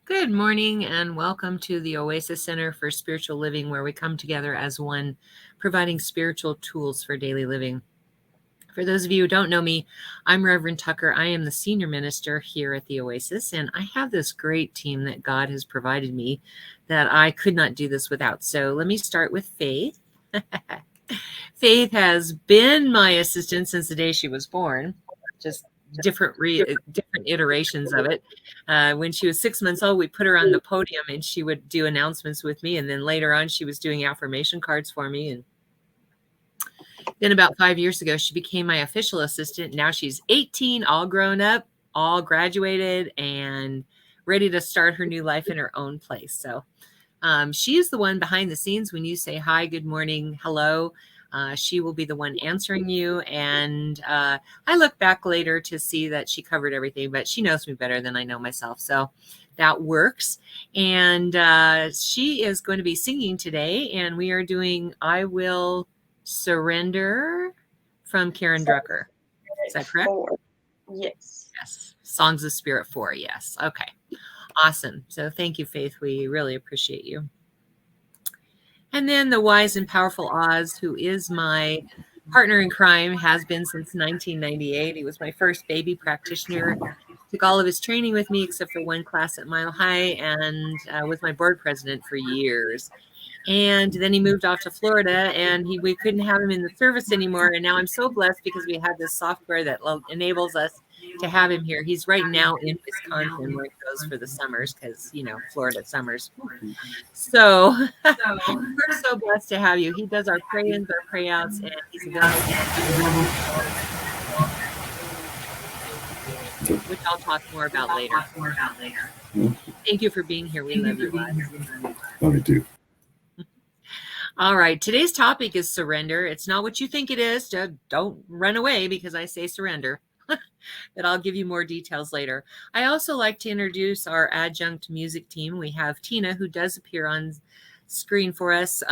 Good morning and welcome to the Oasis Center for Spiritual Living, where we come together as one, providing spiritual tools for daily living. For those of you who don't know me, I'm Reverend Tucker. I am the senior minister here at the Oasis, and I have this great team that God has provided me that I could not do this without. So let me start with Faith. Faith has been my assistant since the day she was born, just different iterations of it. When she was 6 months old, we put her on the podium and she would do announcements with me. And then later on, she was doing affirmation cards for me. And then about 5 years ago, she became my official assistant. Now she's 18, all grown up, all graduated, and ready to start her new life in her own place. So she is the one behind the scenes. When you say hi, good morning, hello, she will be the one answering you. And I look back later to see that she covered everything, but she knows me better than I know myself. So that works. And she is going to be singing today. And we are doing I Will Surrender from Karen Drucker. Is that correct? 4. Yes. Yes. Songs of Spirit 4. Yes. Okay. Awesome. So thank you, Faith. We really appreciate you. And then the wise and powerful Oz, who is my partner in crime, has been since 1998. He was my first baby practitioner. Took all of his training with me except for one class at Mile High, and was my board president for years. And then he moved off to Florida, and we couldn't have him in the service anymore. And now I'm so blessed because we have this software that enables us to have him here. He's right now in Wisconsin where he goes for the summers because, Florida summers. So we're so blessed to have you. He does our pray-ins, our pray-outs, and he's available, which I'll talk more about later. Thank you for being here. We love you, guys. Love you too. All right. Today's topic is surrender. It's not what you think it is. Don't run away because I say surrender. But I'll give you more details later. I also like to introduce our adjunct music team. We have Tina, who does appear on screen for us.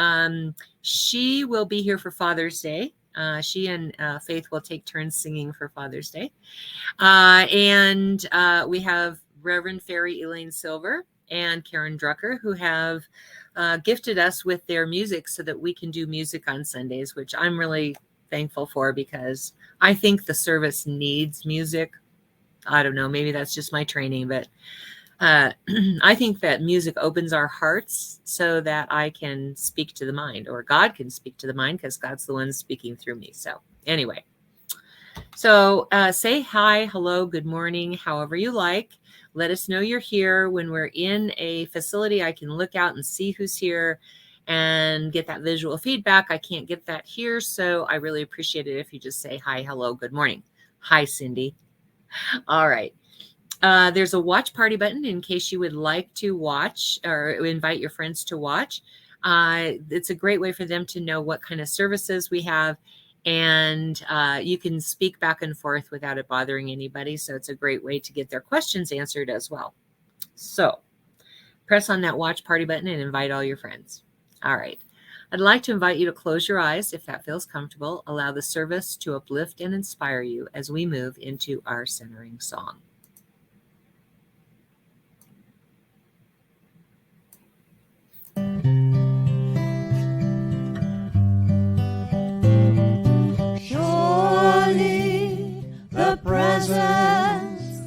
She will be here for Father's Day. She and Faith will take turns singing for Father's Day. And we have Reverend Fairy Elaine Silver and Karen Drucker, who have gifted us with their music so that we can do music on Sundays, which I'm really thankful for because I think the service needs music. I don't know, maybe that's just my training, but I think that music opens our hearts so that I can speak to the mind, or God can speak to the mind because God's the one speaking through me. So anyway, say hi, hello, good morning, however you like. Let us know you're here. When we're in a facility, I can look out and see who's here and get that visual feedback. I can't get that here, so I really appreciate it if you just say hi, hello, good morning. Hi, Cindy. All right. There's a watch party button in case you would like to watch or invite your friends to watch. It's a great way for them to know what kind of services we have, and you can speak back and forth without it bothering anybody. So it's a great way to get their questions answered as well. So press on that watch party button and invite all your friends. All right. I'd like to invite you to close your eyes if that feels comfortable. Allow the service to uplift and inspire you as we move into our centering song. Surely the presence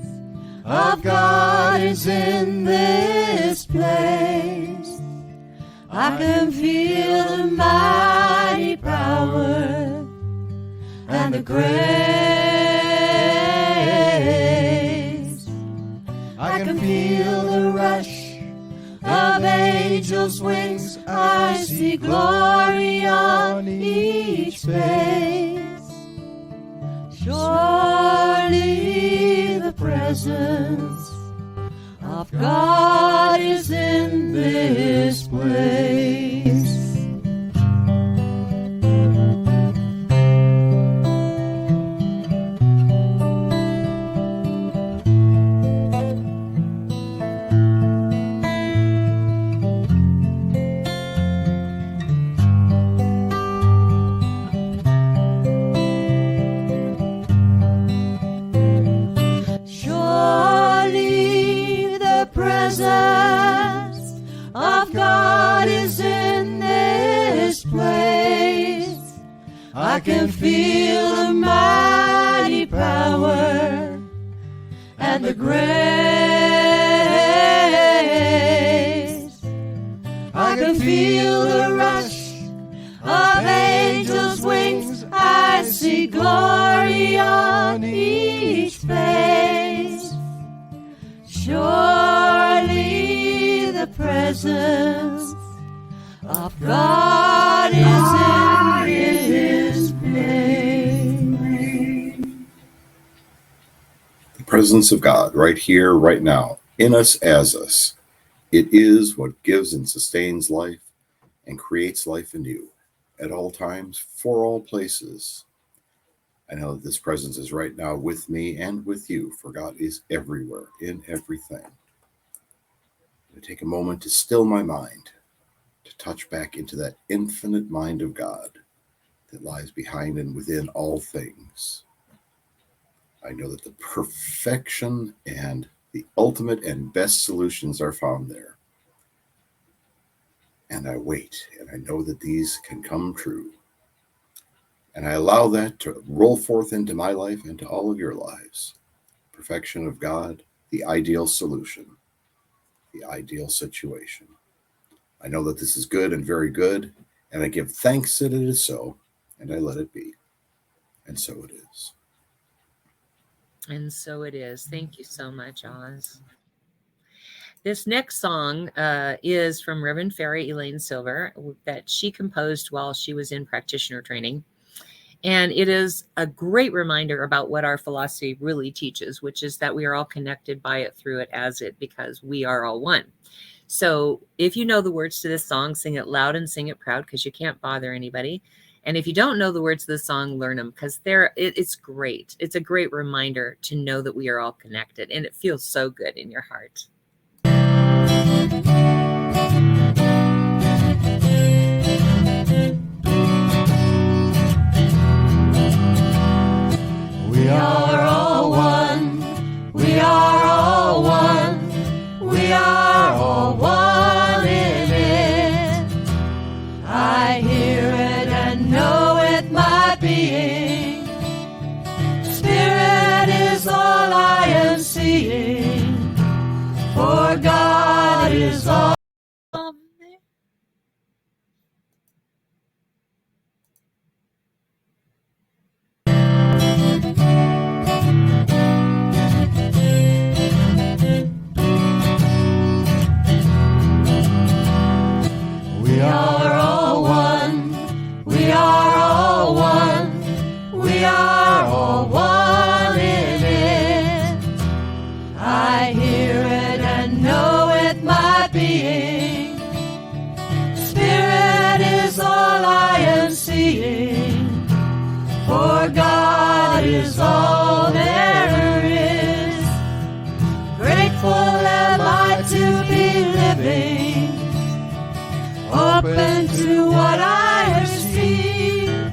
of God is in this place. I can feel the mighty power and the grace. I can feel the rush of angels' wings. I see glory on each face. Surely the presence of God is in this place. Surely the presence I can feel the mighty power and the grace. I can feel the rush of angels' wings. I see glory on each face. Surely the presence of God is in His place. The presence of God right here, right now, in us, as us. It is what gives and sustains life and creates life in you at all times, for all places. I know that this presence is right now with me and with you, for God is everywhere, in everything. I take a moment to still my mind, to touch back into that infinite mind of God that lies behind and within all things. I know that the perfection and the ultimate and best solutions are found there. And I wait, and I know that these can come true. And I allow that to roll forth into my life and to all of your lives. Perfection of God, the ideal solution, the ideal situation. I know that this is good and very good, and I give thanks that it is so, and I let it be. And so it is. And so it is. Thank you so much, Oz. This next song is from Reverend Fairy Elaine Silver that she composed while she was in practitioner training. And it is a great reminder about what our philosophy really teaches, which is that we are all connected by it, through it, as it, because we are all one. So if you know the words to this song, sing it loud and sing it proud, because you can't bother anybody. And if you don't know the words of the song, learn them, because it's great. It's a great reminder to know that we are all connected, and it feels so good in your heart. We are all one. We are all one. We are all one in it. I hear it and know it, my being. Spirit is all I am seeing. For God is all. We are all one. We are all one. We are all one in it. I hear it and know it, my being. Spirit is all I am seeing. For God is all there is. Grateful am I to be living, open to what I receive,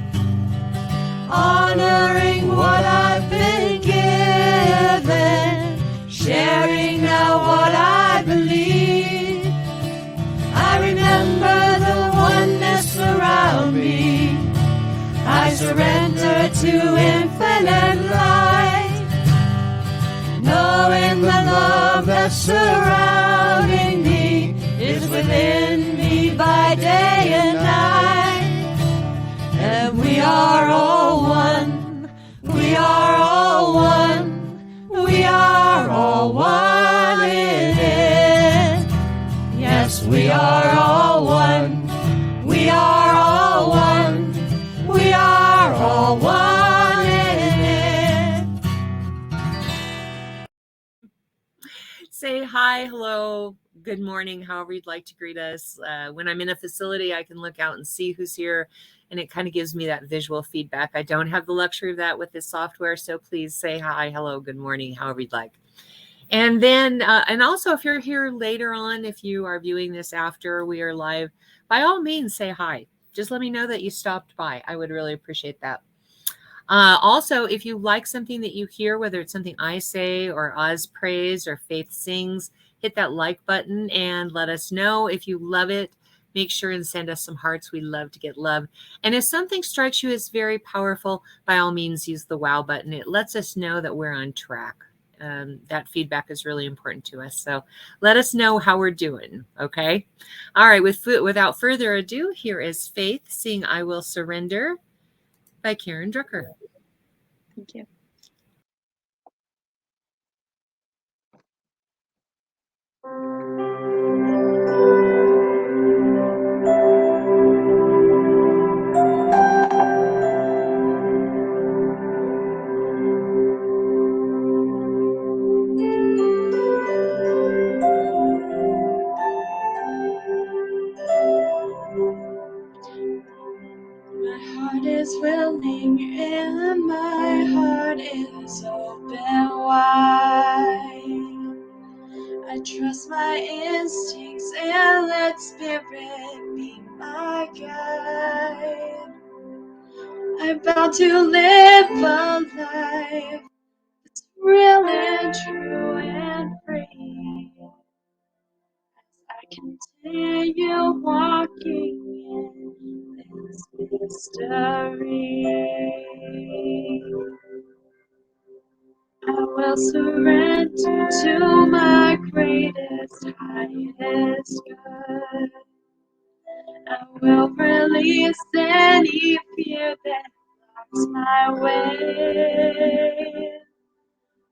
honoring what I've been given, sharing now what I believe. I remember the oneness around me. I surrender to infinite light, knowing the love that's surrounding me is within me by day and night. And we are all one. We are all one. We are all one in it. Yes, we are all one. We are all one. We are all one in it. Say hi, hello, good morning, however you'd like to greet us. When I'm in a facility, I can look out and see who's here, and it kind of gives me that visual feedback. I don't have the luxury of that with this software, so please say hi, hello, good morning, however you'd like. And then, and also if you're here later on, if you are viewing this after we are live, by all means, say hi. Just let me know that you stopped by. I would really appreciate that. Also, if you like something that you hear, whether it's something I say or Oz prays or Faith sings, hit that like button and let us know. If you love it, make sure and send us some hearts. We love to get love. And if something strikes you as very powerful, by all means, use the wow button. It lets us know that we're on track. That feedback is really important to us. So let us know how we're doing. Okay. All right. Without further ado, here is Faith sing I Will Surrender by Karen Drucker. Thank you. My heart is willing and my heart is open wide. I trust my instincts and let spirit be my guide. I'm bound to live a life that's real and true and free. As I continue walking in this mystery, I will surrender to my greatest, highest good. I will release any fear that blocks my way.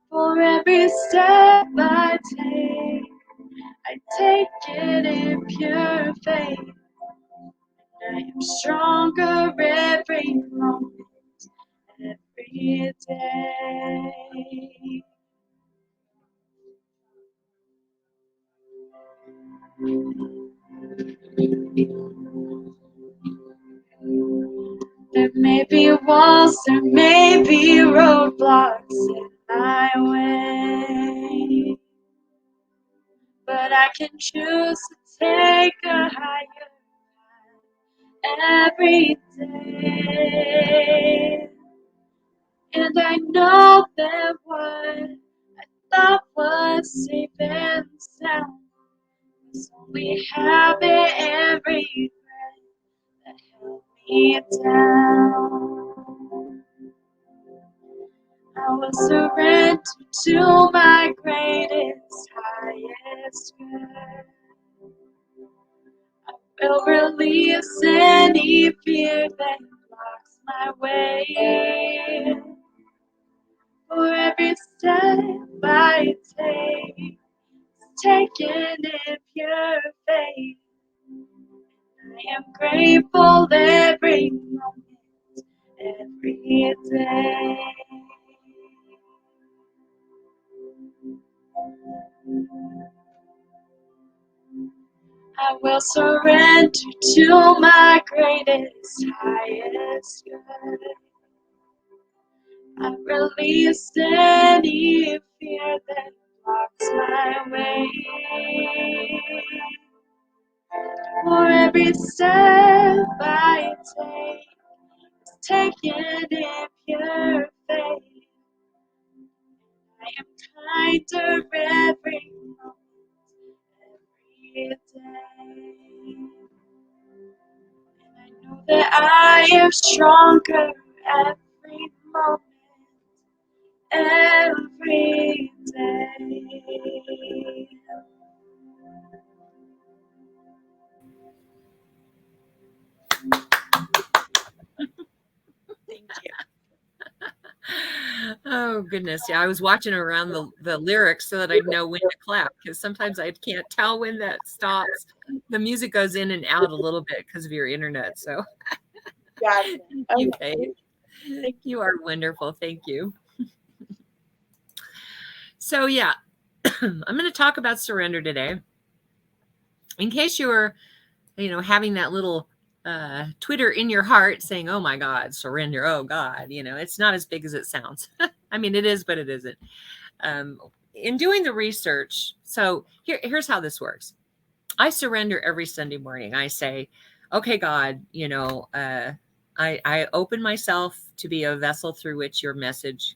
For every step I take it in pure faith. I am stronger every moment, every day. There may be walls, there may be roadblocks in my way, but I can choose to take a higher path every day. And I know that what I thought was safe and sound was only habit every breath that held me down. I will surrender to my greatest, highest good. I will release any fear that blocks my way. For every step I take it in pure faith. I am grateful every moment, every day. I will surrender to my greatest, highest good. I release any fear that blocks my way. For every step I take it in pure faith. I am kinder every moment, every day. And I know that I am stronger every moment, every day. Thank you. Oh goodness. Yeah, I was watching around the lyrics so that I'd know when to clap, because sometimes I can't tell when that stops. The music goes in and out a little bit because of your internet. So Gotcha. you, Okay. Kate. You are wonderful. Thank you. So yeah, I'm going to talk about surrender today. In case you were, having that little Twitter in your heart saying, oh my God, surrender. Oh God, it's not as big as it sounds. I mean, it is, but it isn't. In doing the research, so here's how this works. I surrender every Sunday morning. I say, okay, God, I open myself to be a vessel through which your message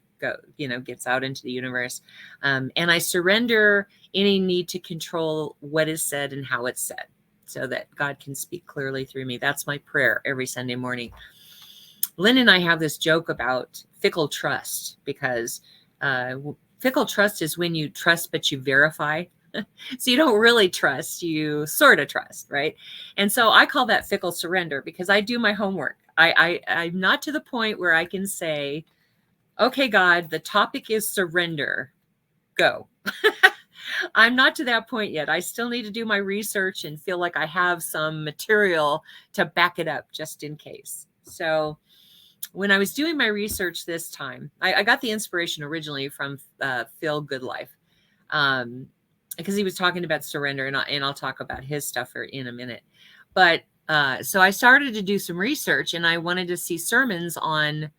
gets out into the universe. And I surrender any need to control what is said and how it's said. so that God can speak clearly through me. That's my prayer every Sunday morning. Lynn and I have this joke about fickle trust, because fickle trust is when you trust but you verify. So you don't really trust, you sort of trust, right? And so I call that fickle surrender, because I do my homework. I'm not to the point where I can say, okay, God, the topic is surrender, go. I'm not to that point yet. I still need to do my research and feel like I have some material to back it up just in case. So when I was doing my research this time, I got the inspiration originally from Phil Goodlife, because he was talking about surrender, and I'll talk about his stuff in a minute. But so I started to do some research, and I wanted to see sermons on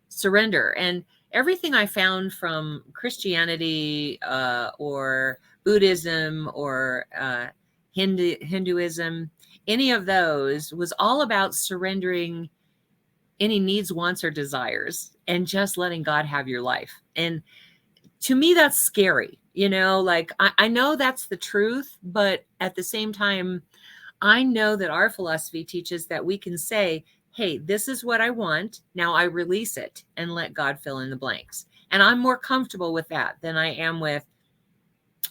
surrender. And everything I found from Christianity or Buddhism or Hinduism, any of those, was all about surrendering any needs, wants, or desires and just letting God have your life. And to me, that's scary. Like I know that's the truth, but at the same time, I know that our philosophy teaches that we can say, hey, this is what I want. Now I release it and let God fill in the blanks. And I'm more comfortable with that than I am with,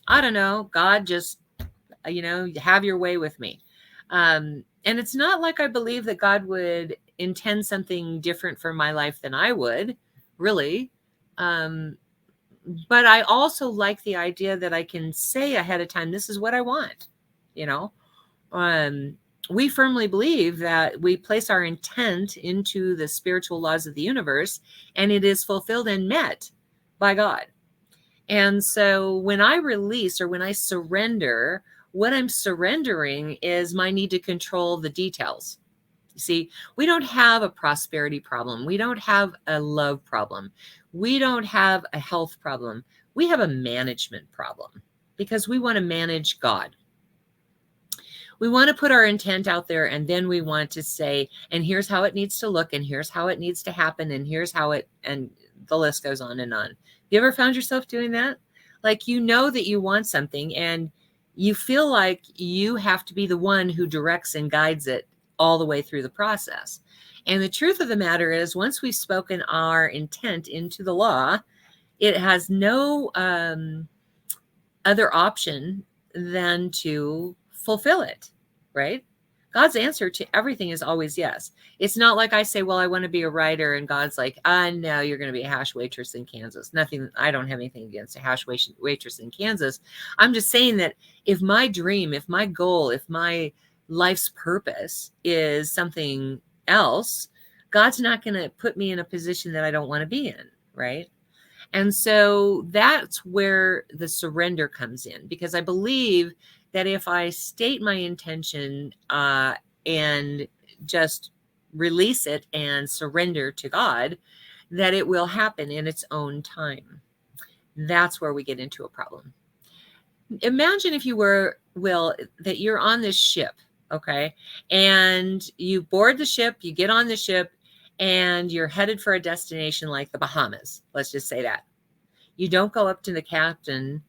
I don't know, God, just, have your way with me. And it's not like I believe that God would intend something different for my life than I would, really. But I also like the idea that I can say ahead of time, this is what I want. We firmly believe that we place our intent into the spiritual laws of the universe, and it is fulfilled and met by God. And so when I release, or when I surrender, what I'm surrendering is my need to control the details. You see, we don't have a prosperity problem. We don't have a love problem. We don't have a health problem. We have a management problem, because we want to manage God. We want to put our intent out there, and then we want to say, and here's how it needs to look, and here's how it needs to happen, and here's how it, and the list goes on and on. You ever found yourself doing that? Like, that you want something, and you feel like you have to be the one who directs and guides it all the way through the process. And the truth of the matter is, once we've spoken our intent into the law, it has no other option than to fulfill it, right? God's answer to everything is always yes. It's not like I say, well, I want to be a writer, and God's like, no, you're going to be a hash waitress in Kansas. Nothing, I don't have anything against a hash waitress in Kansas. I'm just saying that if my dream, if my goal, if my life's purpose is something else, God's not going to put me in a position that I don't want to be in, right? And so that's where the surrender comes in, because I believe that if I state my intention and just release it and surrender to God, that it will happen in its own time. That's where we get into a problem. Imagine, if you were, Will, that you're on this ship, okay? And you board the ship, you get on the ship, and you're headed for a destination like the Bahamas. Let's just say that. You don't go up to the captain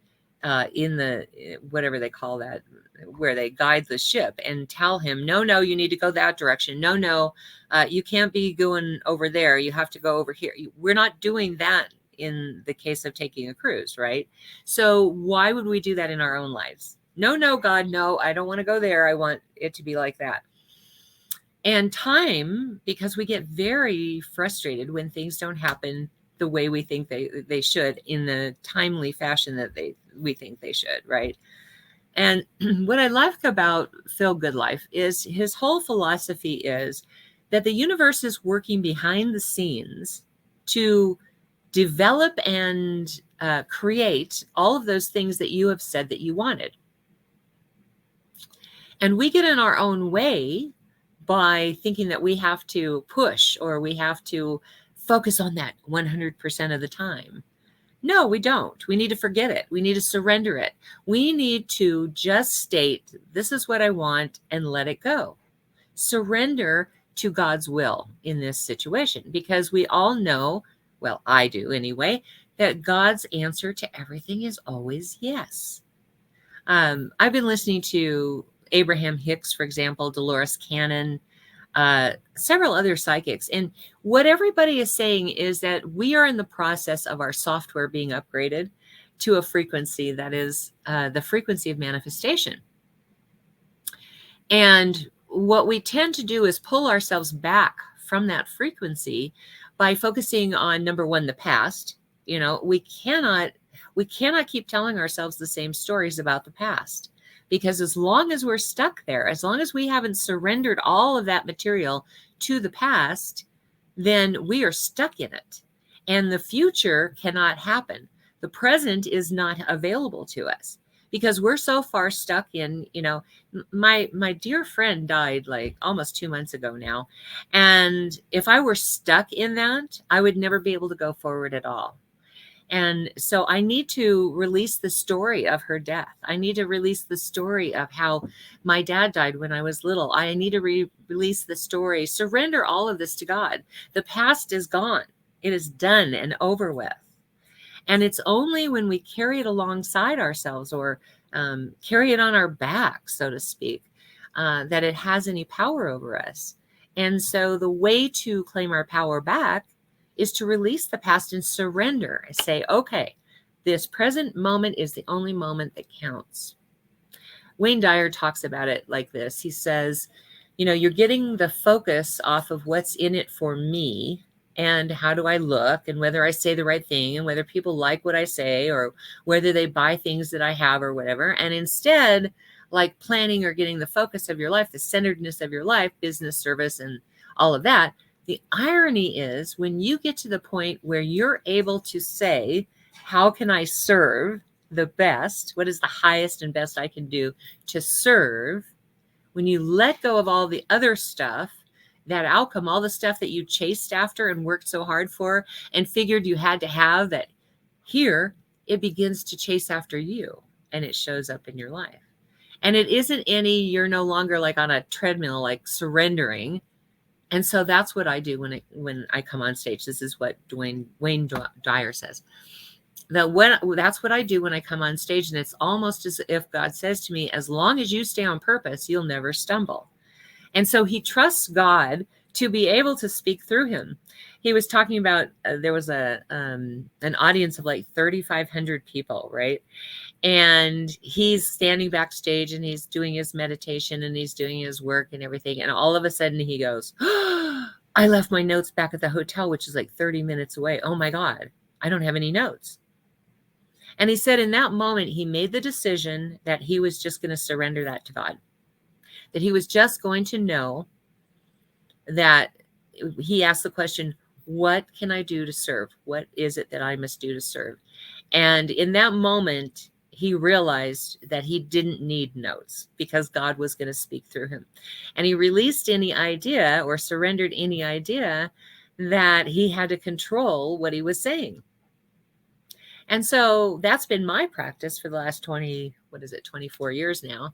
in the, whatever they call that, where they guide the ship, and tell him, no, you need to go that direction. No, you can't be going over there. You have to go over here. We're not doing that in the case of taking a cruise, right? So why would we do that in our own lives? No, God, no, I don't want to go there. I want it to be like that. And time, because we get very frustrated when things don't happen the way we think they should, in the timely fashion that we think they should, right? And what I like about Phil Goodlife is his whole philosophy is that the universe is working behind the scenes to develop and create all of those things that you have said that you wanted. And we get in our own way by thinking that we have to push, or we have to focus on that 100% of the time. No, we don't. We need to forget it. We need to surrender it. We need to just state, this is what I want, and let it go. Surrender to God's will in this situation, because we all know, well, I do anyway, that God's answer to everything is always yes. I've been listening to Abraham Hicks, for example, Dolores Cannon, several other psychics. And what everybody is saying is that we are in the process of our software being upgraded to a frequency that is the frequency of manifestation. And what we tend to do is pull ourselves back from that frequency by focusing on, number one, the past. You know, we cannot keep telling ourselves the same stories about the past, because as long as we're stuck there, as long as we haven't surrendered all of that material to the past, then we are stuck in it. And the future cannot happen. The present is not available to us because we're so far stuck in, you know, my dear friend died like almost 2 months ago now. And if I were stuck in that, I would never be able to go forward at all. And so I need to release the story of her death. I need to release the story of how my dad died when I was little. I need to release the story, surrender all of this to God. The past is gone. It is done and over with. And it's only when we carry it alongside ourselves or carry it on our back, so to speak, that it has any power over us. And so the way to claim our power back is to release the past and surrender and say, okay, this present moment is the only moment that counts. Wayne Dyer talks about it like this. He says, you know, you're getting the focus off of what's in it for me and how do I look and whether I say the right thing and whether people like what I say or whether they buy things that I have or whatever. And instead, like planning or getting the focus of your life, the centeredness of your life, business, service, and all of that, the irony is when you get to the point where you're able to say, how can I serve the best? What is the highest and best I can do to serve? When you let go of all the other stuff, that outcome, all the stuff that you chased after and worked so hard for and figured you had to have, that here it begins to chase after you and it shows up in your life. And it isn't any, you're no longer like on a treadmill, like surrendering. And so that's what I do when I come on stage. This is what Wayne Dyer says. That's what I do when I come on stage. And it's almost as if God says to me, as long as you stay on purpose, you'll never stumble. And so he trusts God to be able to speak through him. He was talking about, there was an audience of like 3,500 people, right? And he's standing backstage and he's doing his meditation and he's doing his work and everything. And all of a sudden he goes, oh, I left my notes back at the hotel, which is like 30 minutes away. Oh my God, I don't have any notes. And he said in that moment, he made the decision that he was just going to surrender that to God, that he was just going to know that he asked the question, what can I do to serve? What is it that I must do to serve? And in that moment, he realized that he didn't need notes because God was going to speak through him. And he released any idea or surrendered any idea that he had to control what he was saying. And so that's been my practice for the last 24 years now.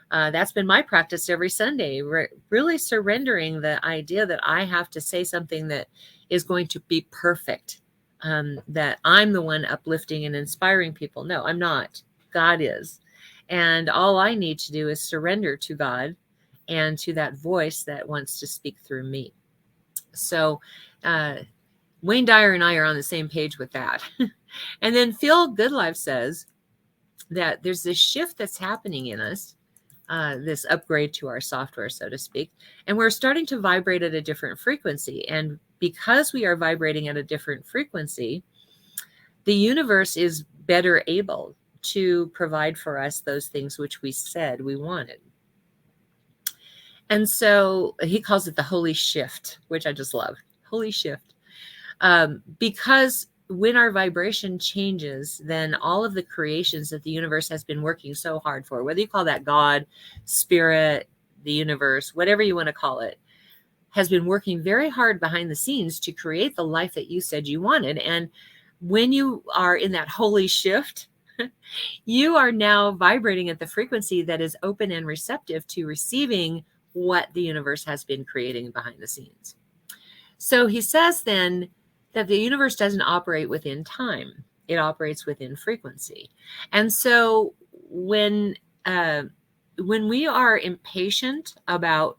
That's been my practice every Sunday, really surrendering the idea that I have to say something that is going to be perfect, that I'm the one uplifting and inspiring people. No, I'm not. God is. And all I need to do is surrender to God and to that voice that wants to speak through me. So Wayne Dyer and I are on the same page with that. And then Phil Goodlife says that there's this shift that's happening in us, this upgrade to our software, so to speak, and we're starting to vibrate at a different frequency. And because we are vibrating at a different frequency, the universe is better able to provide for us those things which we said we wanted. And so he calls it the holy shift, which I just love. Holy shift. Because when our vibration changes, then all of the creations that the universe has been working so hard for, whether you call that God, spirit, the universe, whatever you want to call it, has been working very hard behind the scenes to create the life that you said you wanted. And when you are in that holy shift, you are now vibrating at the frequency that is open and receptive to receiving what the universe has been creating behind the scenes. So he says then that the universe doesn't operate within time. It operates within frequency. And so when when we are impatient about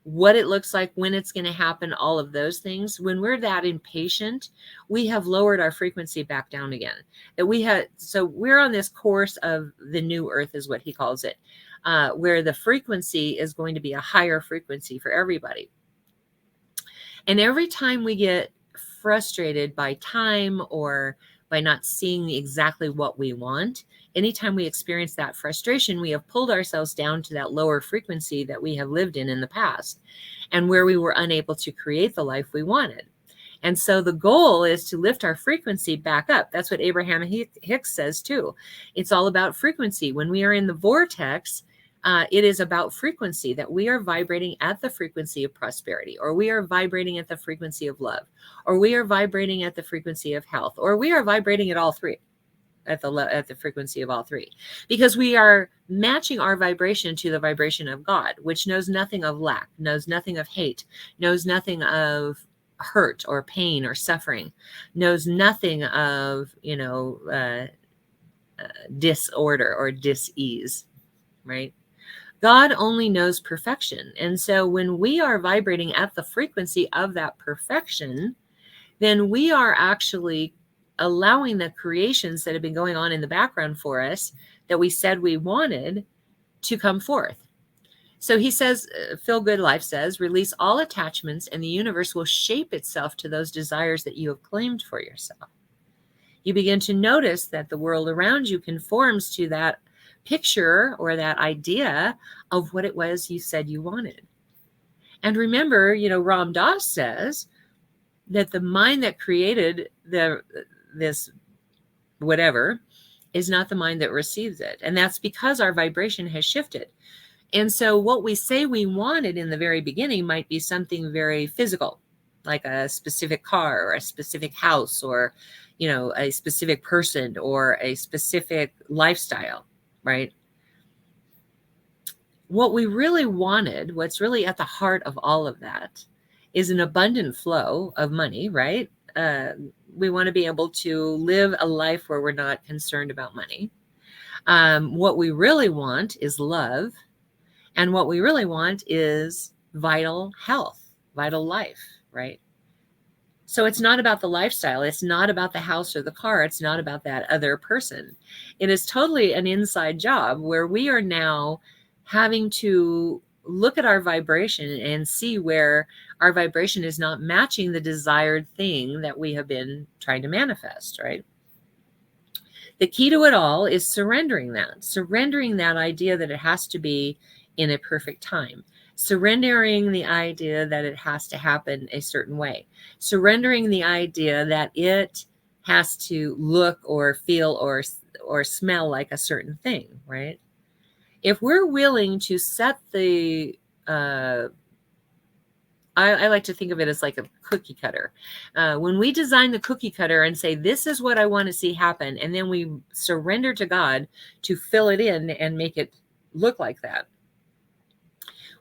what it looks like, when it's going to happen, all of those things, when we're that impatient, we have lowered our frequency back down again. So we're on this course of the new earth, is what he calls it, where the frequency is going to be a higher frequency for everybody. And every time we get frustrated by time or by not seeing exactly what we want, anytime we experience that frustration, we have pulled ourselves down to that lower frequency that we have lived in the past, and where we were unable to create the life we wanted. And so the goal is to lift our frequency back up. That's what Abraham Hicks says too. It's all about frequency. When we are in the vortex, it is about frequency, that we are vibrating at the frequency of prosperity, or we are vibrating at the frequency of love, or we are vibrating at the frequency of health, or we are vibrating at all three, at the frequency of all three, because we are matching our vibration to the vibration of God, which knows nothing of lack, knows nothing of hate, knows nothing of hurt or pain or suffering, knows nothing of, disorder or dis-ease, right? God only knows perfection. And so when we are vibrating at the frequency of that perfection, then we are actually allowing the creations that have been going on in the background for us, that we said we wanted, to come forth. So he says, Feel Good Life says, release all attachments and the universe will shape itself to those desires that you have claimed for yourself. You begin to notice that the world around you conforms to that picture or that idea of what it was you said you wanted. And remember, Ram Dass says that the mind that created this whatever is not the mind that receives it. And that's because our vibration has shifted. And so what we say we wanted in the very beginning might be something very physical, like a specific car or a specific house, or, a specific person or a specific lifestyle, right? What we really wanted, what's really at the heart of all of that, is an abundant flow of money, right? We want to be able to live a life where we're not concerned about money. What we really want is love. And what we really want is vital health, vital life, right? So it's not about the lifestyle. It's not about the house or the car. It's not about that other person. It is totally an inside job where we are now having to look at our vibration and see where our vibration is not matching the desired thing that we have been trying to manifest, right? The key to it all is surrendering that idea that it has to be in a perfect time, surrendering the idea that it has to happen a certain way, surrendering the idea that it has to look or feel or smell like a certain thing, right? If we're willing to set the I like to think of it as like a cookie cutter. When we design the cookie cutter and say, this is what I want to see happen, and then we surrender to God to fill it in and make it look like that.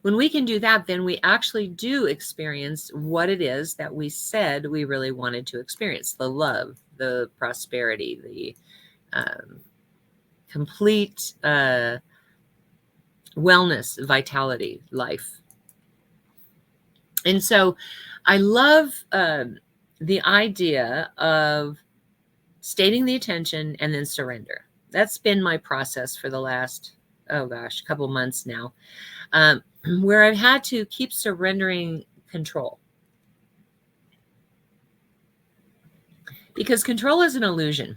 When we can do that, then we actually do experience what it is that we said we really wanted to experience: the love, the prosperity, the complete wellness, vitality, life. And so I love the idea of stating the intention and then surrender. That's been my process for the last, couple months now, where I've had to keep surrendering control. Because control is an illusion.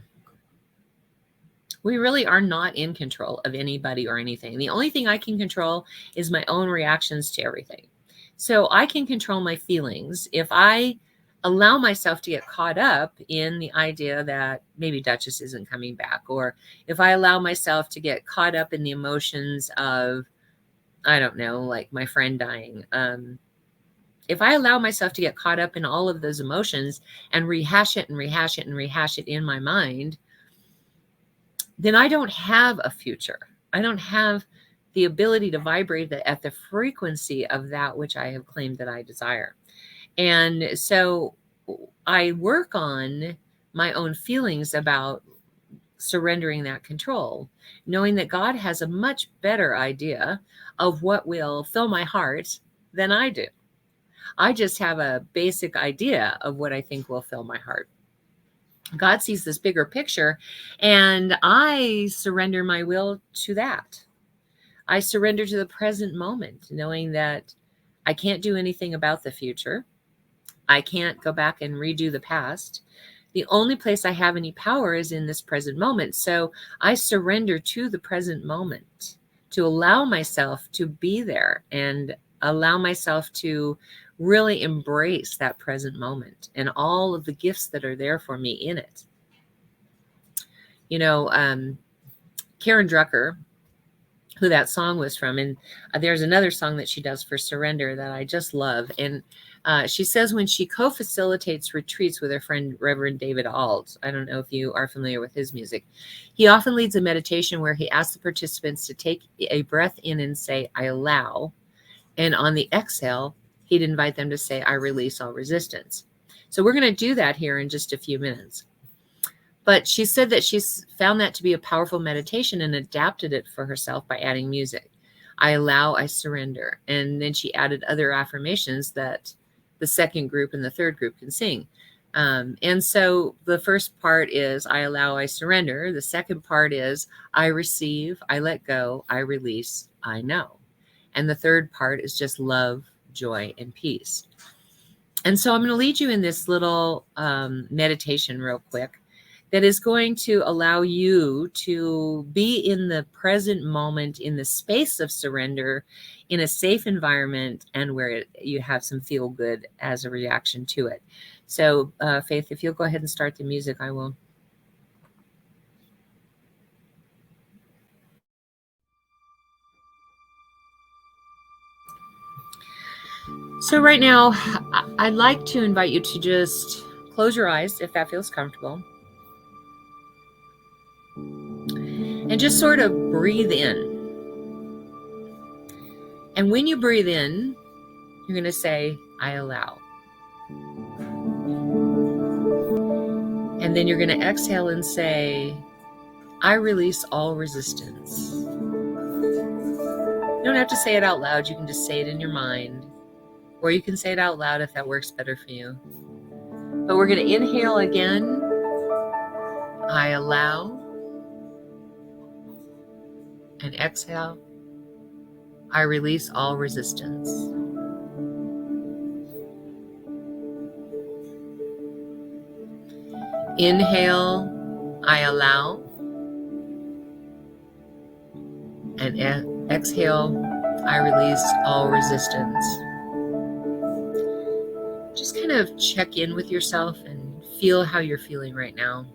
We really are not in control of anybody or anything. The only thing I can control is my own reactions to everything. So I can control my feelings. If I allow myself to get caught up in the idea that maybe Duchess isn't coming back, or if I allow myself to get caught up in the emotions of, I don't know, like my friend dying. If I allow myself to get caught up in all of those emotions and rehash it and rehash it and rehash it in my mind, then I don't have a future. I don't have the ability to vibrate at the frequency of that which I have claimed that I desire. And so I work on my own feelings about surrendering that control, knowing that God has a much better idea of what will fill my heart than I do. I just have a basic idea of what I think will fill my heart. God sees this bigger picture, and I surrender my will to that. I surrender to the present moment, knowing that I can't do anything about the future. I can't go back and redo the past. The only place I have any power is in this present moment. So I surrender to the present moment to allow myself to be there and allow myself to really embrace that present moment and all of the gifts that are there for me in it. You know, Karen Drucker, who that song was from, and there's another song that she does for surrender that I just love. And she says when she co-facilitates retreats with her friend Reverend David Ault, I don't know if you are familiar with his music, he often leads a meditation where he asks the participants to take a breath in and say, I allow. And on the exhale, he'd invite them to say, I release all resistance. So we're going to do that here in just a few minutes. But she said that she's found that to be a powerful meditation and adapted it for herself by adding music. I allow, I surrender. And then she added other affirmations that the second group and the third group can sing. And so the first part is I allow, I surrender. The second part is I receive, I let go, I release, I know. And the third part is just love, joy, and peace. And so I'm going to lead you in this little meditation real quick that is going to allow you to be in the present moment, in the space of surrender, in a safe environment, and where you have some feel good as a reaction to it. So, Faith, if you'll go ahead and start the music, I will. So right now, I'd like to invite you to just close your eyes if that feels comfortable. And just sort of breathe in. And when you breathe in, you're going to say, I allow. And then you're going to exhale and say, I release all resistance. You don't have to say it out loud. You can just say it in your mind. Or you can say it out loud if that works better for you. But we're going to inhale again. I allow. And exhale, I release all resistance. Inhale, I allow. And exhale, I release all resistance. Just kind of check in with yourself and feel how you're feeling right now.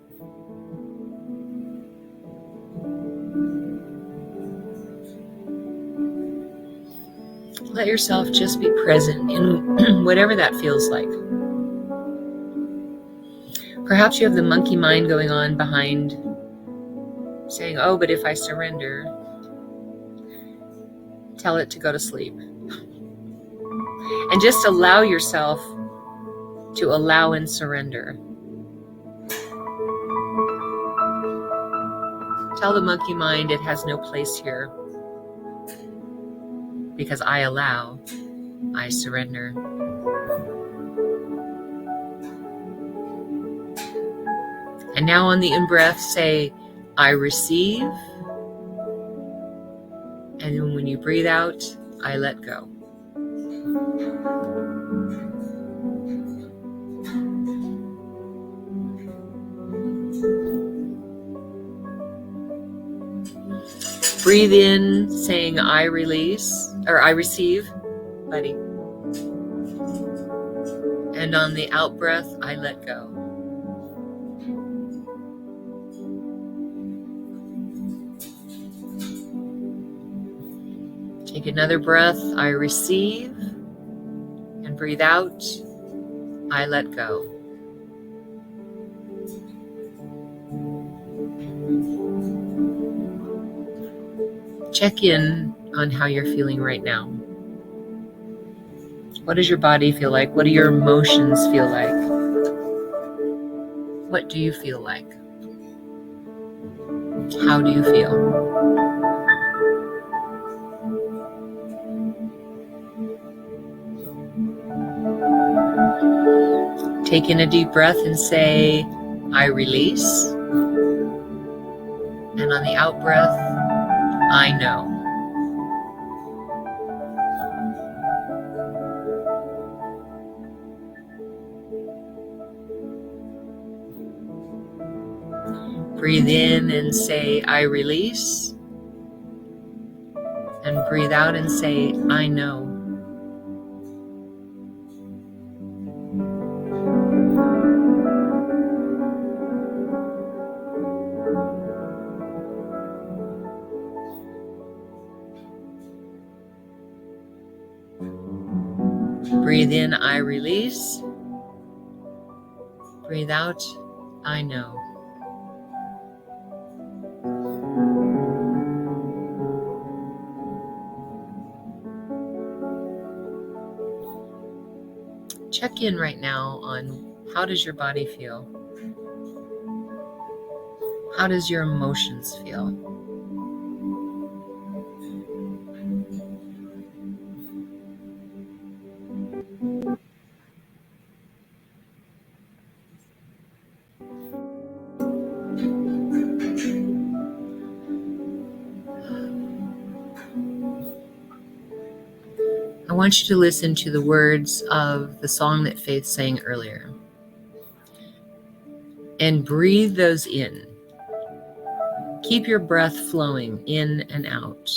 Let yourself just be present in whatever that feels like. Perhaps you have the monkey mind going on behind saying, oh, but if I surrender, tell it to go to sleep. And just allow yourself to allow and surrender. Tell the monkey mind it has no place here. Because I allow, I surrender. And now on the in-breath, say, I receive. And then when you breathe out, I let go. Breathe in, saying, I release, or I receive, buddy. And on the out breath, I let go. Take another breath, I receive, and breathe out, I let go. Check in on how you're feeling right now. What does your body feel like? What do your emotions feel like? What do you feel like? How do you feel? Take in a deep breath and say, I release. And on the out breath, I know. Breathe in and say, I release. And breathe out and say, I know. Breathe in, I release. Breathe out, I know. Check in right now on how does your body feel? How does your emotions feel? I want you to listen to the words of the song that Faith sang earlier and breathe those in. Keep your breath flowing in and out.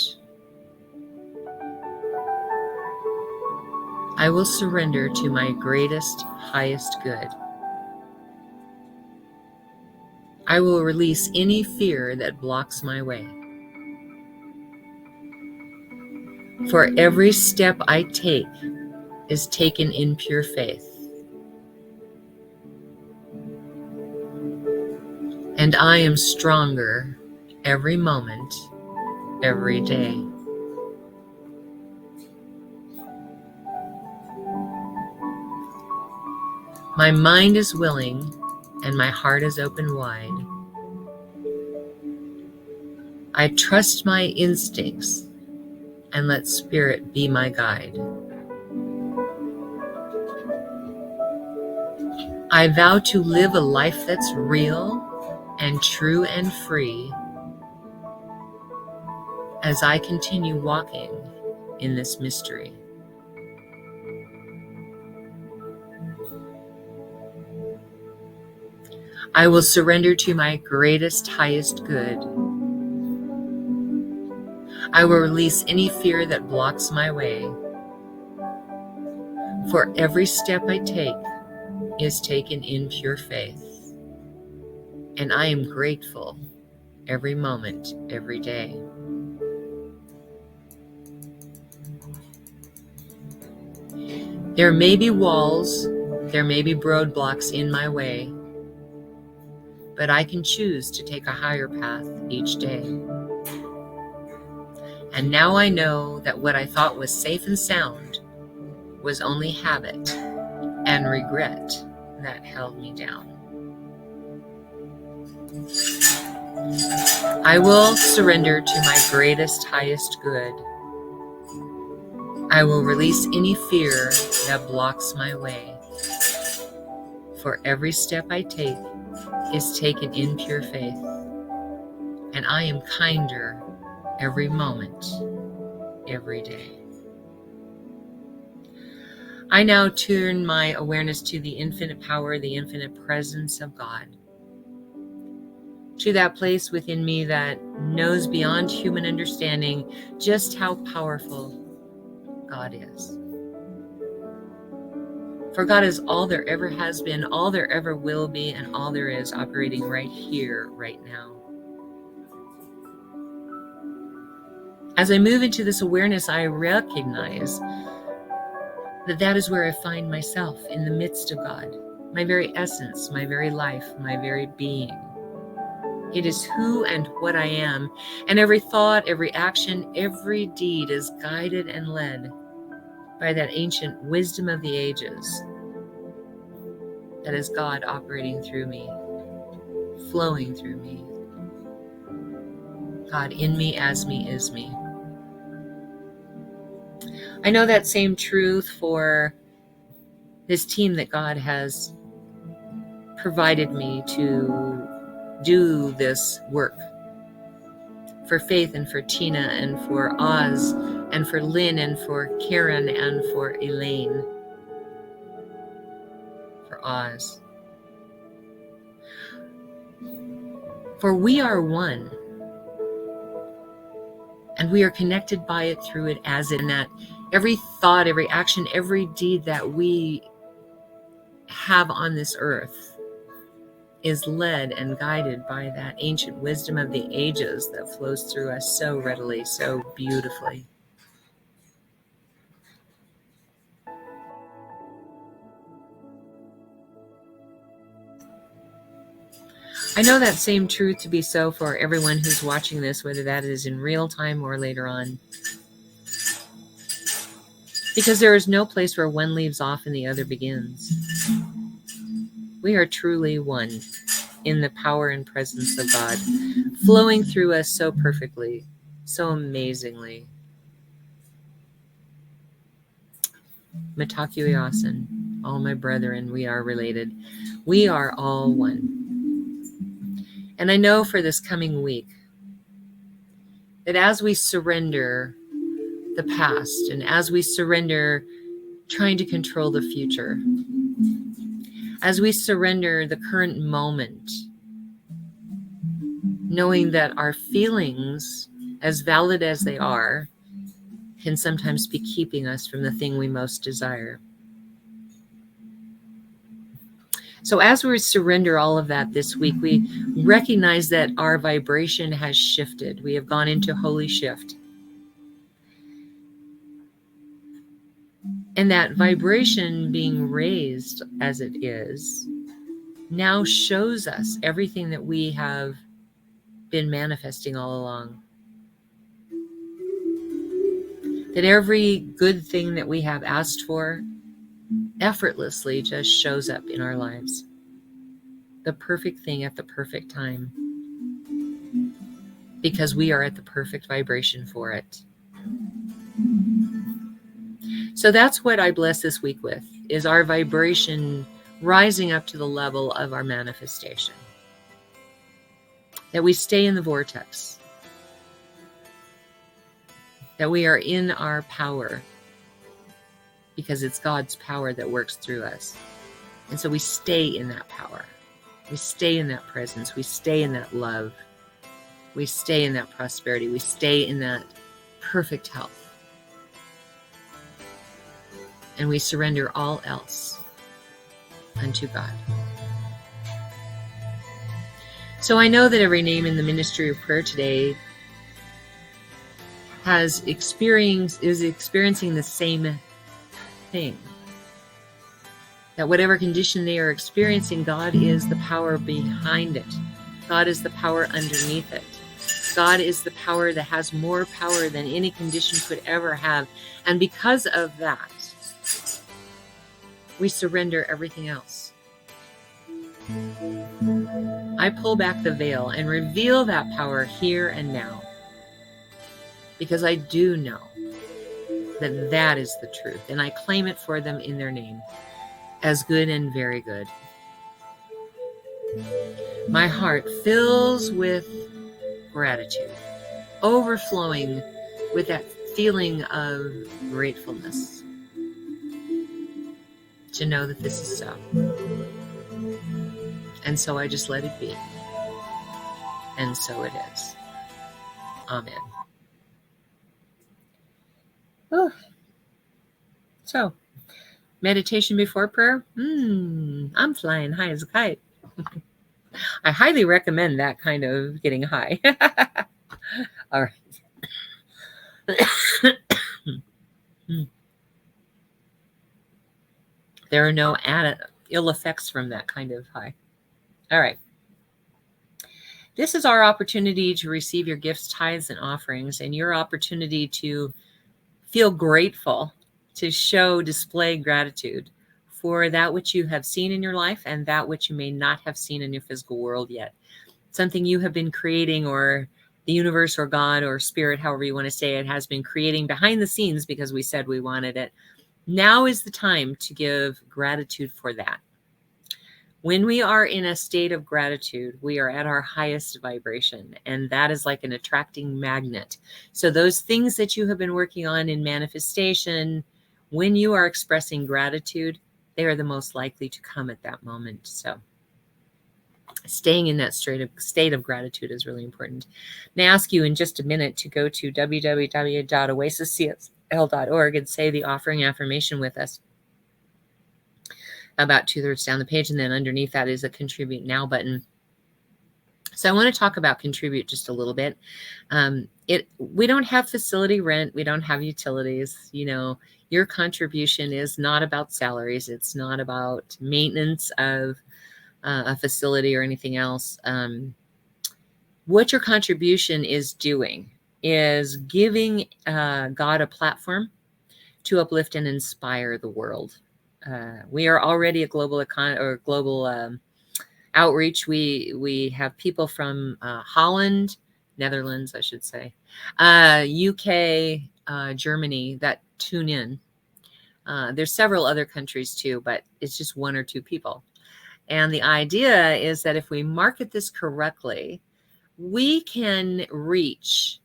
I will surrender to my greatest, highest good. I will release any fear that blocks my way. For every step I take is taken in pure faith. And I am stronger every moment, every day. My mind is willing and my heart is open wide. I trust my instincts and let Spirit be my guide. I vow to live a life that's real and true and free as I continue walking in this mystery. I will surrender to my greatest, highest good. I will release any fear that blocks my way. For every step I take is taken in pure faith. And I am grateful every moment, every day. There may be walls, there may be roadblocks in my way, but I can choose to take a higher path each day. And now I know that what I thought was safe and sound was only habit and regret that held me down. I will surrender to my greatest, highest good. I will release any fear that blocks my way. For every step I take is taken in pure faith, and I am kinder every moment, every day. I now turn my awareness to the infinite power, the infinite presence of God, to that place within me that knows beyond human understanding just how powerful God is. For God is all there ever has been, all there ever will be, and all there is operating right here, right now. As I move into this awareness, I recognize that that is where I find myself, in the midst of God, my very essence, my very life, my very being. It is who and what I am, and every thought, every action, every deed is guided and led by that ancient wisdom of the ages that is God operating through me, flowing through me. God, in me, as me, is me. I know that same truth for this team that God has provided me to do this work. For Faith and for Tina and for Oz and for Lynn and for Karen and for Elaine. For Oz. For we are one. And we are connected by it, through it, as in that every thought, every action, every deed that we have on this earth is led and guided by that ancient wisdom of the ages that flows through us so readily, so beautifully. I know that same truth to be so for everyone who's watching this, whether that is in real time or later on. Because there is no place where one leaves off and the other begins. We are truly one in the power and presence of God, flowing through us so perfectly, so amazingly. Mitaku Yasin, all my brethren, we are related. We are all one. And I know for this coming week that as we surrender the past and as we surrender trying to control the future, as we surrender the current moment, knowing that our feelings, as valid as they are, can sometimes be keeping us from the thing we most desire. So as we surrender all of that this week, we recognize that our vibration has shifted. We have gone into holy shift. And that vibration being raised as it is now shows us everything that we have been manifesting all along. That every good thing that we have asked for effortlessly just shows up in our lives. The perfect thing at the perfect time. Because we are at the perfect vibration for it. So that's what I bless this week with, is our vibration rising up to the level of our manifestation. That we stay in the vortex. That we are in our power. Because it's God's power that works through us. And so we stay in that power. We stay in that presence. We stay in that love. We stay in that prosperity. We stay in that perfect health. And we surrender all else unto God. So I know that every name in the ministry of prayer today is experiencing the same thing. That whatever condition they are experiencing, God is the power behind it. God is the power underneath it. God is the power that has more power than any condition could ever have. And because of that, we surrender everything else. I pull back the veil and reveal that power here and now. Because I do know that that is the truth. And I claim it for them in their name as good and very good. My heart fills with gratitude, overflowing with that feeling of gratefulness to know that this is so. And so I just let it be. And so it is. Amen. Oh. So, meditation before prayer? I'm flying high as a kite. I highly recommend that kind of getting high. All right. There are no ill effects from that kind of high. All right. This is our opportunity to receive your gifts, tithes, and offerings, and your opportunity to feel grateful, to display gratitude for that which you have seen in your life and that which you may not have seen in your physical world yet. Something you have been creating or the universe or God or spirit, however you want to say it, has been creating behind the scenes because we said we wanted it. Now is the time to give gratitude for that. When we are in a state of gratitude, we are at our highest vibration, and that is like an attracting magnet. So those things that you have been working on in manifestation, when you are expressing gratitude, they are the most likely to come at that moment. So staying in that state of gratitude is really important. And I ask you in just a minute to go to www.oasiscsl.org and say the offering affirmation with us. About 2/3 down the page, and then underneath that is a Contribute Now button. So I want to talk about contribute just a little bit. We don't have facility rent. We don't have utilities. You know, your contribution is not about salaries. It's not about maintenance of a facility or anything else. What your contribution is doing is giving God a platform to uplift and inspire the world. We are already a global outreach. We have people from Holland, Netherlands, I should say, UK, Germany that tune in. There's several other countries too, but it's just 1 or 2 people. And the idea is that if we market this correctly, we can reach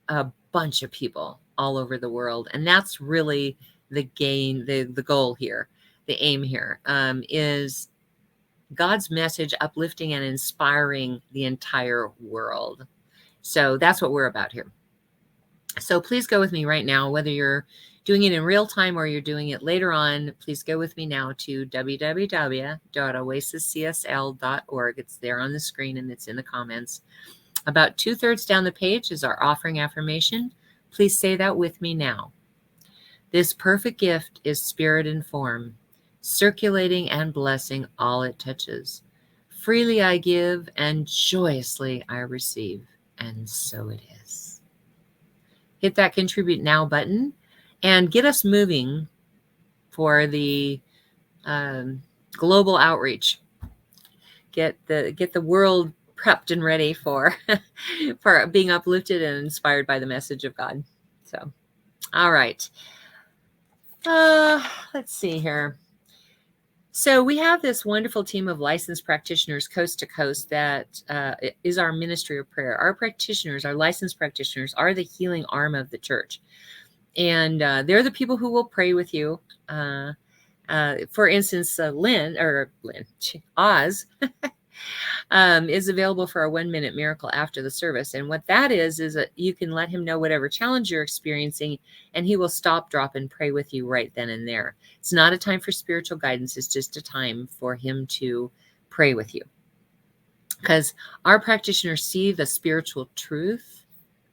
a bunch of people all over the world. And that's really the goal here. The aim here is God's message uplifting and inspiring the entire world. So that's what we're about here. So please go with me right now, whether you're doing it in real time or you're doing it later on. Please go with me now to www.oasiscsl.org. It's there on the screen and it's in the comments. About 2/3 down the page is our offering affirmation. Please say that with me now. This perfect gift is spirit in form, circulating and blessing all it touches. Freely I give and joyously I receive, and so it is. Hit that Contribute Now button and get us moving for the global outreach. Get the world prepped and ready for for being uplifted and inspired by the message of God. So, all right. Let's see here. So we have this wonderful team of licensed practitioners coast to coast that is our ministry of prayer. Our practitioners, our licensed practitioners, are the healing arm of the church. And they're the people who will pray with you. For instance, Oz is available for a 1-minute miracle after the service. And what that is that you can let him know whatever challenge you're experiencing, and he will stop, drop, and pray with you right then and there. It's not a time for spiritual guidance. It's just a time for him to pray with you. Because our practitioners see the spiritual truth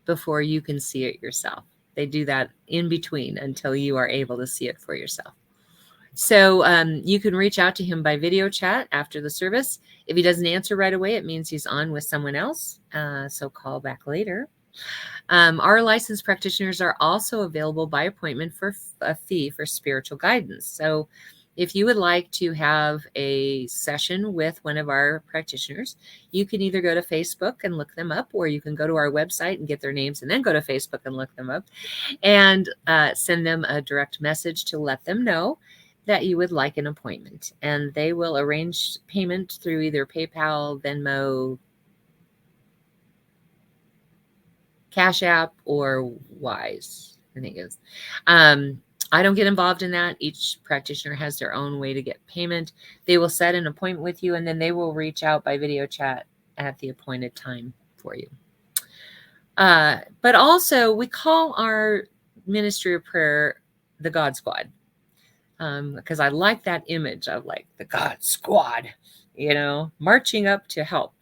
before you can see it yourself. They do that in between until you are able to see it for yourself. So you can reach out to him by video chat after the service. If he doesn't answer right away, it means he's on with someone else. So call back later. Our licensed practitioners are also available by appointment for a fee for spiritual guidance. So if you would like to have a session with one of our practitioners, you can either go to Facebook and look them up, or you can go to our website and get their names and then go to Facebook and look them up and send them a direct message to let them know that you would like an appointment, and they will arrange payment through either PayPal, Venmo, Cash App, or Wise, I think it is. I don't get involved in that. Each practitioner has their own way to get payment. They will set an appointment with you, and then they will reach out by video chat at the appointed time for you. But also, we call our ministry of prayer the God Squad. Because I like that image of like the God Squad, you know, marching up to help,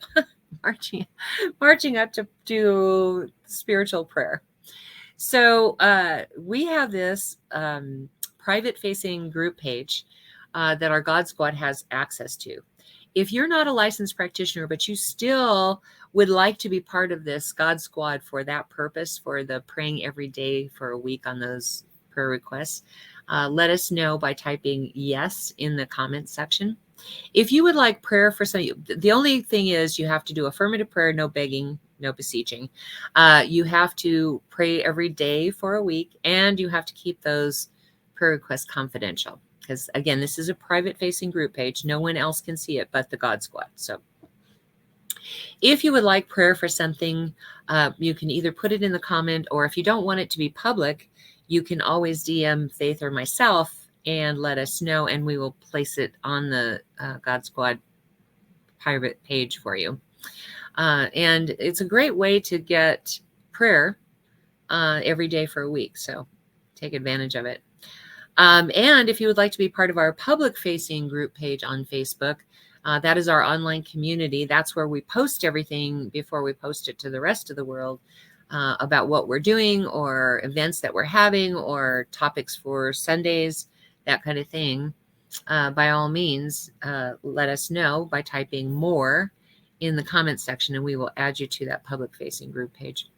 marching up to do spiritual prayer. So we have this private facing group page that our God Squad has access to. If you're not a licensed practitioner, but you still would like to be part of this God Squad for that purpose, for the praying every day for a week on those prayer requests, let us know by typing yes in the comments section. If you would like prayer for something, the only thing is you have to do affirmative prayer, no begging, no beseeching. You have to pray every day for a week, and you have to keep those prayer requests confidential. Because again, this is a private facing group page. No one else can see it but the God Squad. So if you would like prayer for something, you can either put it in the comment, or if you don't want it to be public, you can always DM Faith or myself and let us know, and we will place it on the God Squad private page for you. And it's a great way to get prayer every day for a week. So take advantage of it. And if you would like to be part of our public facing group page on Facebook, that is our online community. That's where we post everything before we post it to the rest of the world about what we're doing, or events that we're having, or topics for Sundays, that kind of thing. By all means, let us know by typing more in the comments section, and we will add you to that public facing group page.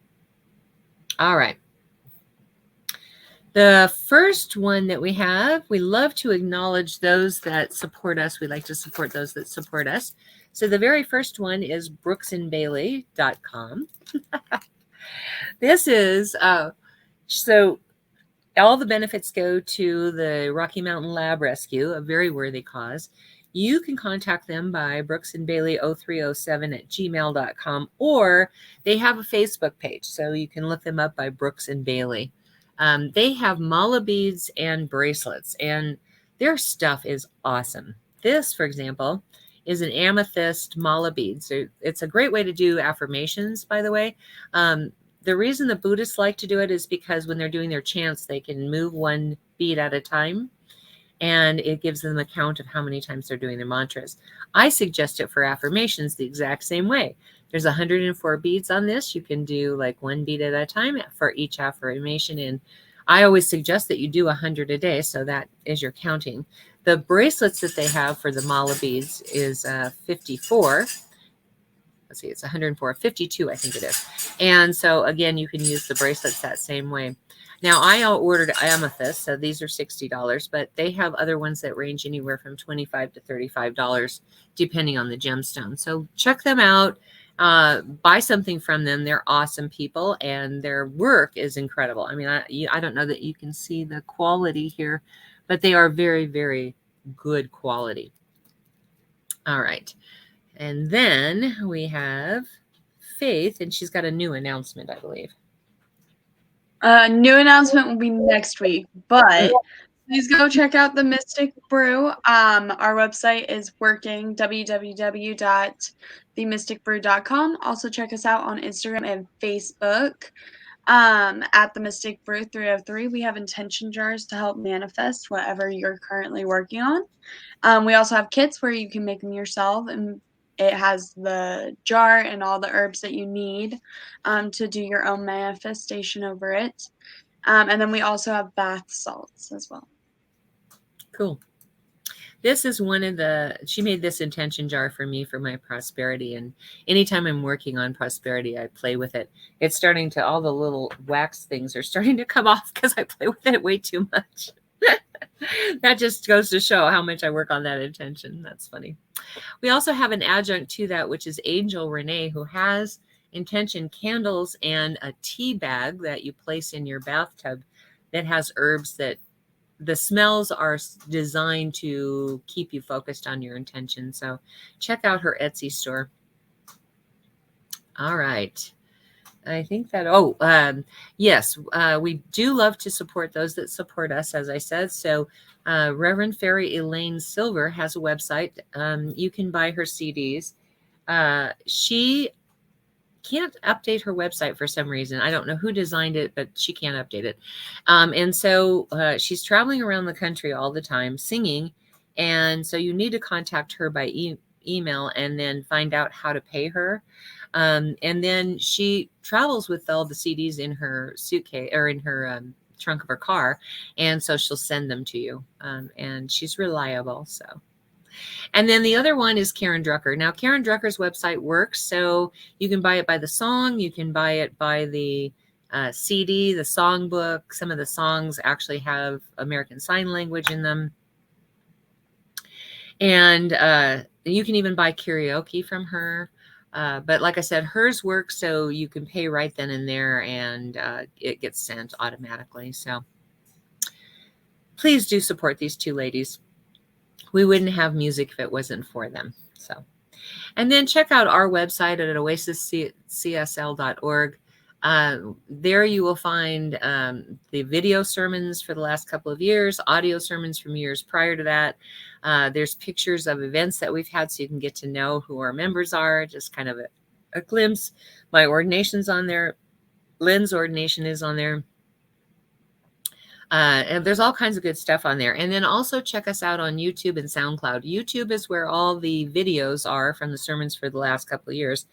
All right. The first one that we have, we love to acknowledge those that support us. We like to support those that support us. So the very first one is brooksandbailey.com. This is, so all the benefits go to the Rocky Mountain Lab Rescue, a very worthy cause. You can contact them by brooksandbailey0307@gmail.com, or they have a Facebook page, so you can look them up by Brooks and Bailey. They have mala beads and bracelets, and their stuff is awesome. This, for example, is an amethyst mala bead. So it's a great way to do affirmations, by the way. The reason the Buddhists like to do it is because when they're doing their chants, they can move one bead at a time, and it gives them a count of how many times they're doing their mantras. I suggest it for affirmations the exact same way. There's 104 beads on this. You can do like one bead at a time for each affirmation. And I always suggest that you do 100 a day. So that is your counting. The bracelets that they have for the mala beads is 54. Let's see, it's 104, 52, I think it is. And so again, you can use the bracelets that same way. Now, I ordered amethyst, so these are $60, but they have other ones that range anywhere from $25 to $35, depending on the gemstone. So check them out. Buy something from them. They're awesome people, and their work is incredible. I mean, I don't know that you can see the quality here, but they are very, very good quality. All right. And then we have Faith, and she's got a new announcement, I believe. New announcement will be next week, but please go check out the Mystic Brew. Our website is working, www.themysticbrew.com. Also check us out on Instagram and Facebook at the Mystic Brew 303. We have intention jars to help manifest whatever you're currently working on. We also have kits where you can make them yourself, and it has the jar and all the herbs that you need to do your own manifestation over it. And then we also have bath salts as well. Cool. This is one of she made this intention jar for me for my prosperity. And anytime I'm working on prosperity, I play with it. It's starting to, all the little wax things are starting to come off because I play with it way too much. That just goes to show how much I work on that intention. That's funny. We also have an adjunct to that, which is Angel Renee, who has intention candles and a tea bag that you place in your bathtub that has herbs that the smells are designed to keep you focused on your intention. So check out her Etsy store. All right. I think that, yes, we do love to support those that support us, as I said. So Reverend Fairy Elaine Silver has a website. You can buy her CDs. She can't update her website for some reason. I don't know who designed it, but she can't update it. And so she's traveling around the country all the time singing. And so you need to contact her by email and then find out how to pay her. And then she travels with all the CDs in her suitcase or in her trunk of her car. And so she'll send them to you. And she's reliable. So, and then the other one is Karen Drucker. Now, Karen Drucker's website works. So you can buy it by the song. You can buy it by the CD, the songbook. Some of the songs actually have American Sign Language in them. And you can even buy karaoke from her. But like I said, hers works so you can pay right then and there, and it gets sent automatically. So please do support these two ladies. We wouldn't have music if it wasn't for them. So, and then check out our website at oasiscsl.org. There you will find the video sermons for the last couple of years, audio sermons from years prior to that. There's pictures of events that we've had so you can get to know who our members are, just kind of a glimpse. My ordination's on there. Lynn's ordination is on there. And there's all kinds of good stuff on there. And then also check us out on YouTube and SoundCloud. YouTube is where all the videos are from the sermons for the last couple of years.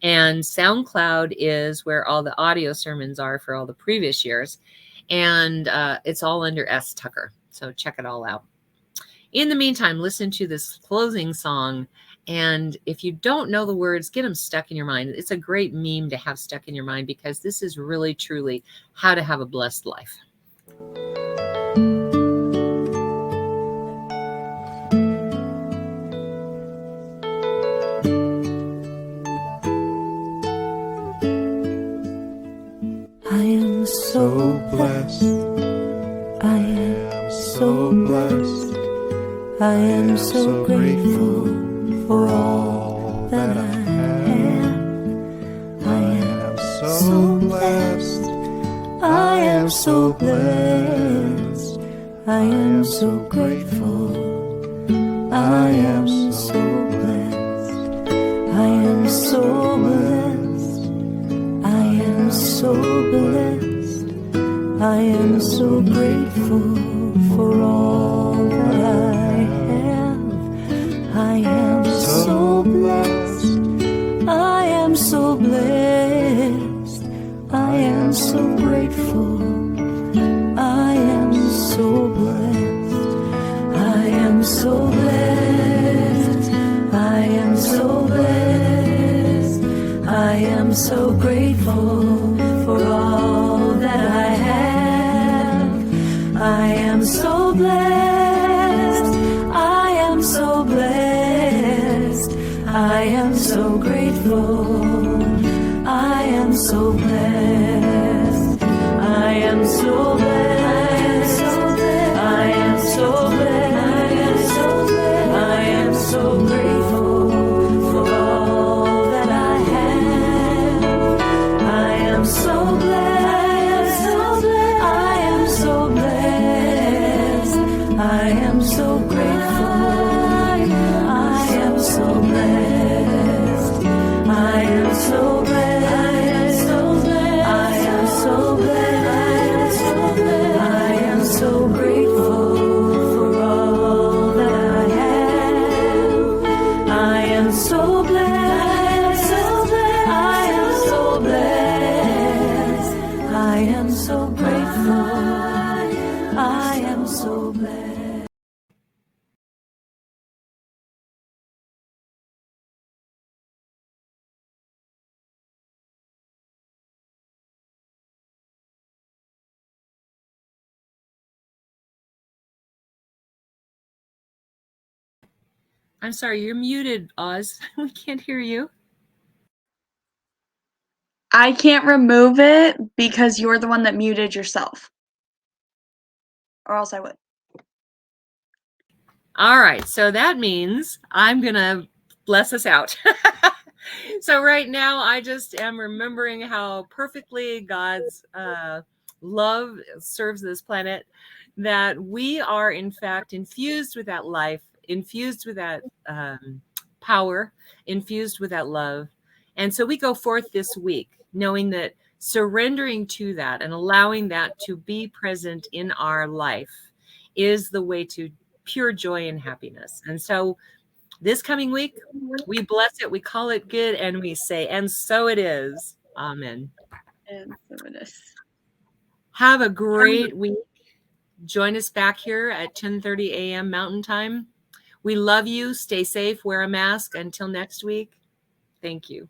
And SoundCloud is where all the audio sermons are for all the previous years. And it's all under S. Tucker. So check it all out. In the meantime, listen to this closing song. And if you don't know the words, get them stuck in your mind. It's a great meme to have stuck in your mind because this is really, truly how to have a blessed life. I am so blessed. I am so blessed. I am so grateful for all that I have. I am so blessed. I am so blessed. I am so grateful. I am so blessed. I am so blessed. I am so blessed. I am so grateful for all that I have. I am so blessed. I am so blessed. I am so grateful. I am so blessed. I am so blessed. I am so blessed. I am so grateful for all that I have. I am so blessed. I am so blessed. I am so grateful. I am so blessed. I am so blessed. I am so blessed. I am so grateful for all that I have. I am so blessed. I am so blessed. I am so grateful. I am so blessed. I am so blessed. I am so blessed. I am so grateful for all that I have. I am so blessed. I am so blessed. I am so grateful. I am so blessed. I'm sorry, you're muted, Oz. We can't hear you. I can't remove it because you're the one that muted yourself. Or else I would. All right, so that means I'm going to bless us out. So right now, I just am remembering how perfectly God's love serves this planet, that we are, in fact, infused with that life, infused with that power, infused with that love. And so we go forth this week knowing that surrendering to that and allowing that to be present in our life is the way to pure joy and happiness. And so this coming week, we bless it, we call it good, and we say, and so it is. Amen. And so it is. Have a great week. Join us back here at 10:30 a.m. Mountain Time. We love you. Stay safe. Wear a mask. Until next week. Thank you.